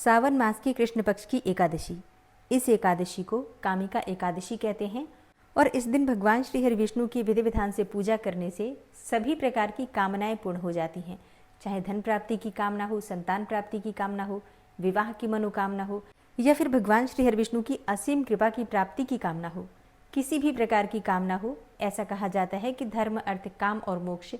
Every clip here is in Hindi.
सावन मास की कृष्ण पक्ष की एकादशी। इस एकादशी को कामिका एकादशी कहते हैं और इस दिन भगवान श्री हरि विष्णु की विधि विधान से पूजा करने से सभी प्रकार की कामनाएं पूर्ण हो जाती हैं। चाहे धन प्राप्ति की कामना हो, संतान प्राप्ति की कामना हो, विवाह की मनोकामना हो या फिर भगवान श्री हरि विष्णु की असीम कृपा की प्राप्ति की कामना हो, किसी भी प्रकार की कामना हो। ऐसा कहा जाता है कि धर्म, अर्थ, काम और मोक्ष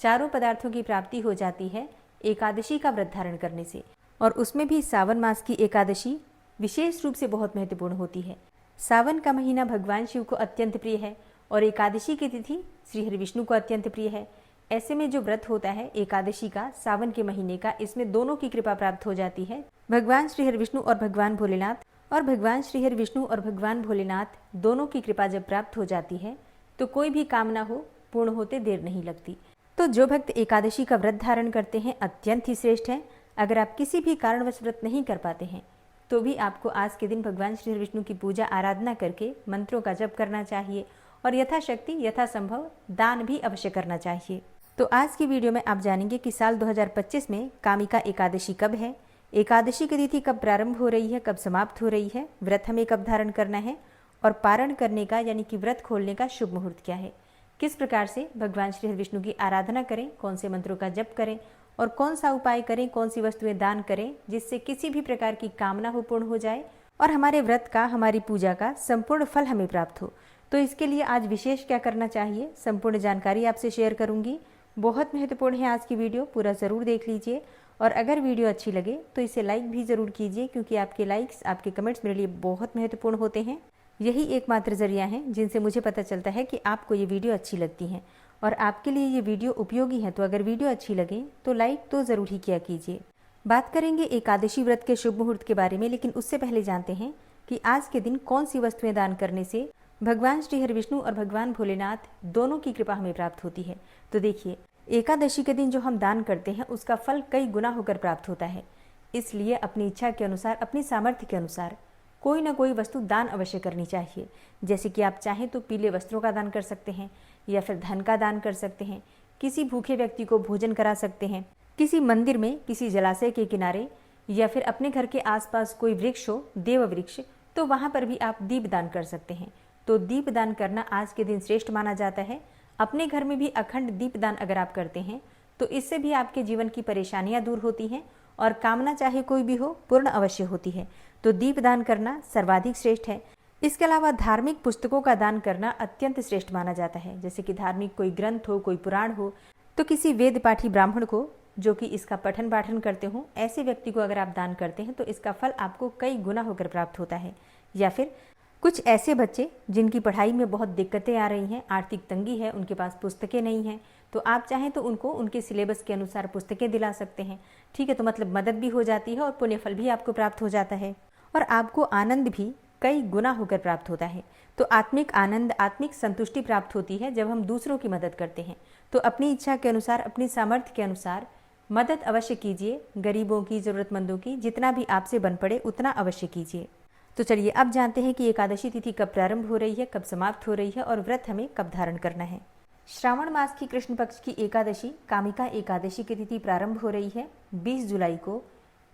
चारों पदार्थों की प्राप्ति हो जाती है एकादशी का व्रत धारण करने से। और उसमें भी सावन मास की एकादशी विशेष रूप से बहुत महत्वपूर्ण होती है। सावन का महीना भगवान शिव को अत्यंत प्रिय है और एकादशी की तिथि श्री हरि विष्णु को अत्यंत प्रिय है। ऐसे में जो व्रत होता है एकादशी का, सावन के महीने का, इसमें दोनों की कृपा प्राप्त हो जाती है। भगवान श्री हरि विष्णु और भगवान भोलेनाथ दोनों की कृपा जब प्राप्त हो जाती है तो कोई भी कामना हो पूर्ण होते देर नहीं लगती। तो जो भक्त एकादशी का व्रत धारण करते हैं अत्यंत ही श्रेष्ठ है। अगर आप किसी भी कारणवश व्रत नहीं कर पाते हैं तो भी आपको आज के दिन भगवान श्री हरि विष्णु की पूजा आराधना करके मंत्रों का जप करना चाहिए और यथाशक्ति यथासंभव दान भी अवश्य करना चाहिए। तो आज की वीडियो में आप जानेंगे कि साल 2025 में कामिका एकादशी कब है, एकादशी की तिथि कब प्रारंभ हो रही है, कब समाप्त हो रही है, व्रत हमें कब धारण करना है और पारण करने का यानी कि व्रत खोलने का शुभ मुहूर्त क्या है, किस प्रकार से भगवान श्री हरि विष्णु की आराधना करें, कौन से मंत्रों का जप करें और कौन सा उपाय करें, कौन सी वस्तुएं दान करें जिससे किसी भी प्रकार की कामना हो पूर्ण हो जाए और हमारे व्रत का, हमारी पूजा का संपूर्ण फल हमें प्राप्त हो। तो इसके लिए आज विशेष क्या करना चाहिए, संपूर्ण जानकारी आपसे शेयर करूंगी। बहुत महत्वपूर्ण है आज की वीडियो, पूरा ज़रूर देख लीजिए। और अगर वीडियो अच्छी लगे तो इसे लाइक भी ज़रूर कीजिए क्योंकि आपके लाइक्स, आपके कमेंट्स मेरे लिए बहुत महत्वपूर्ण होते हैं। यही एकमात्र जरिया है जिनसे मुझे पता चलता है कि आपको ये वीडियो अच्छी लगती है और आपके लिए ये वीडियो उपयोगी है। तो अगर वीडियो अच्छी लगे तो लाइक तो ज़रूर ही किया कीजिए। बात करेंगे एकादशी व्रत के शुभ मुहूर्त के बारे में, लेकिन उससे पहले जानते हैं कि आज के दिन कौन सी वस्तुएं दान करने से भगवान श्री हरि विष्णु और भगवान भोलेनाथ दोनों की कृपा हमें प्राप्त होती है। तो देखिए, एकादशी के दिन जो हम दान करते हैं उसका फल कई गुना होकर प्राप्त होता है। इसलिए अपनी इच्छा के अनुसार, अपनी सामर्थ्य के अनुसार कोई ना कोई वस्तु दान अवश्य करनी चाहिए। जैसे कि आप चाहें तो पीले वस्त्रों का दान कर सकते हैं या फिर धन का दान कर सकते हैं, किसी भूखे व्यक्ति को भोजन करा सकते हैं, किसी मंदिर में, किसी जलाशय के किनारे या फिर अपने घर के आसपास कोई वृक्ष हो, देव वृक्ष, तो वहां पर भी आप दीप दान कर सकते हैं। तो दीप दान करना आज के दिन श्रेष्ठ माना जाता है। अपने घर में भी अखंड दीप दान अगर आप करते हैं तो इससे भी आपके जीवन की परेशानियां दूर होती हैं और कामना चाहे कोई भी हो पूर्ण अवश्य होती है। तो दीप दान करना सर्वाधिक श्रेष्ठ है। इसके अलावा धार्मिक पुस्तकों का दान करना अत्यंत श्रेष्ठ माना जाता है। जैसे कि धार्मिक कोई ग्रंथ हो, कोई पुराण हो, तो किसी वेद पाठी ब्राह्मण को जो कि इसका पठन पाठन करते हो, ऐसे व्यक्ति को अगर आप दान करते हैं तो इसका फल आपको कई गुना होकर प्राप्त होता है। या फिर कुछ ऐसे बच्चे जिनकी पढ़ाई में बहुत दिक्कतें आ रही हैं, आर्थिक तंगी है, उनके पास पुस्तकें नहीं हैं, तो आप चाहें तो उनको उनके सिलेबस के अनुसार पुस्तकें दिला सकते हैं। ठीक है, तो मतलब मदद भी हो जाती है और पुण्य फल भी आपको प्राप्त हो जाता है और आपको आनंद भी कई गुना होकर प्राप्त होता है। तो आत्मिक आनंद, आत्मिक संतुष्टि प्राप्त होती है जब हम दूसरों की मदद करते हैं। तो अपनी इच्छा के अनुसार, अपनी सामर्थ्य के अनुसार मदद अवश्य कीजिए। गरीबों की, ज़रूरतमंदों की, जितना भी आपसे बन पड़े उतना अवश्य कीजिए। तो चलिए अब जानते हैं कि एकादशी तिथि कब प्रारंभ हो रही है, कब समाप्त हो रही है और व्रत हमें कब धारण करना है। श्रावण मास की कृष्ण पक्ष की एकादशी कामिका एकादशी की तिथि प्रारंभ हो रही है 20 जुलाई को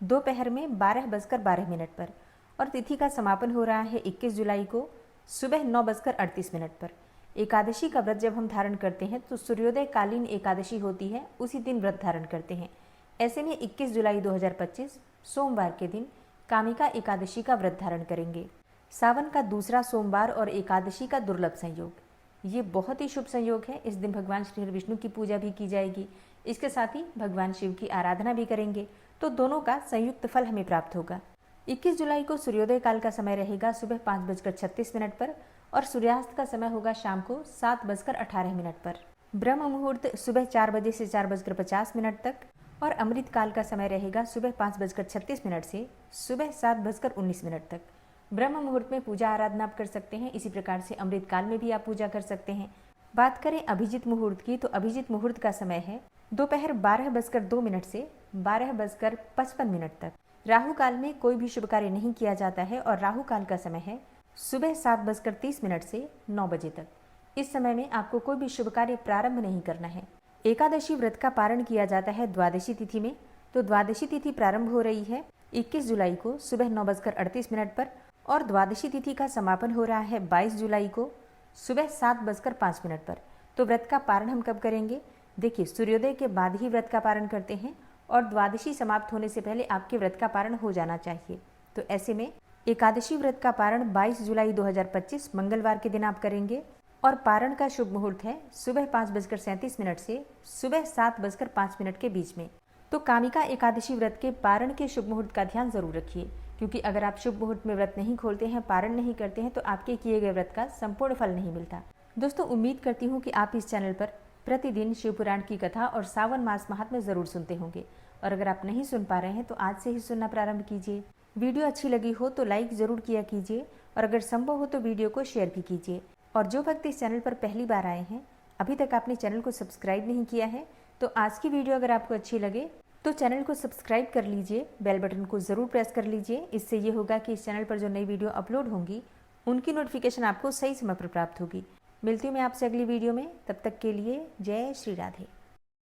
दोपहर में 12:12 पर और तिथि का समापन हो रहा है 21 जुलाई को सुबह 9:38 पर। एकादशी का व्रत जब हम धारण करते हैं तो सूर्योदय कालीन एकादशी होती है, उसी दिन व्रत धारण करते हैं। ऐसे में 21 जुलाई 2025 सोमवार के दिन कामिका एकादशी का व्रत धारण करेंगे। सावन का दूसरा सोमवार और एकादशी का दुर्लभ संयोग, ये बहुत ही शुभ संयोग है। इस दिन भगवान श्री हरि विष्णु की पूजा भी की जाएगी, इसके साथ ही भगवान शिव की आराधना भी करेंगे, तो दोनों का संयुक्त फल हमें प्राप्त होगा। 21 जुलाई को सूर्योदय काल का समय रहेगा सुबह 5:36 पर और सूर्यास्त का समय होगा शाम को 7:18 पर। ब्रह्म मुहूर्त सुबह 4 बजे से 4:50 तक और अमृत काल का समय रहेगा सुबह 5:36 से सुबह 7:19 तक। ब्रह्म मुहूर्त में पूजा आराधना आप कर सकते हैं, इसी प्रकार से अमृत काल में भी आप पूजा कर सकते हैं। बात करें अभिजीत मुहूर्त की, तो अभिजीत मुहूर्त का समय है दोपहर 12:02 से 12:55 तक। राहु काल में कोई भी शुभ कार्य नहीं किया जाता है और राहु काल का समय है सुबह 7:30 से 9 बजे तक। इस समय में आपको कोई भी शुभ कार्य प्रारंभ नहीं करना है। एकादशी व्रत का पारण किया जाता है द्वादशी तिथि में, तो द्वादशी तिथि प्रारंभ हो रही है 21 जुलाई को सुबह 9:38 पर और द्वादशी तिथि का समापन हो रहा है 22 जुलाई को सुबह 7:05 पर। तो व्रत का पारण हम कब करेंगे? देखिए, सूर्योदय के बाद ही व्रत का पारण करते हैं और द्वादशी समाप्त होने से पहले आपके व्रत का पारण हो जाना चाहिए। तो ऐसे में एकादशी व्रत का पारण 22 जुलाई 2025 मंगलवार के दिन आप करेंगे और पारण का शुभ मुहूर्त है सुबह 5:37 से सुबह 7:05 के बीच में। तो कामिका एकादशी व्रत के पारण के शुभ मुहूर्त का ध्यान जरूर रखिए, क्योंकि अगर आप शुभ मुहूर्त में व्रत नहीं खोलते हैं, पारण नहीं करते हैं, तो आपके किए गए व्रत का संपूर्ण फल नहीं मिलता। दोस्तों, उम्मीद करती हूँ कि आप इस चैनल पर प्रतिदिन शिव पुराण की कथा और सावन मास महात्म्य जरूर सुनते होंगे, और अगर आप नहीं सुन पा रहे हैं तो आज से ही सुनना प्रारंभ कीजिए। वीडियो अच्छी लगी हो तो लाइक जरूर किया कीजिए और अगर संभव हो तो वीडियो को शेयर भी कीजिए। और जो भक्त इस चैनल पर पहली बार आए हैं, अभी तक आपने चैनल को सब्सक्राइब नहीं किया है, तो आज की वीडियो अगर आपको अच्छी लगे तो चैनल को सब्सक्राइब कर लीजिए, बेल बटन को जरूर प्रेस कर लीजिए। इससे ये होगा कि इस चैनल पर जो नई वीडियो अपलोड होंगी उनकी नोटिफिकेशन आपको सही समय पर प्राप्त होगी। मिलती हूँ मैं आपसे अगली वीडियो में, तब तक के लिए जय श्री राधे।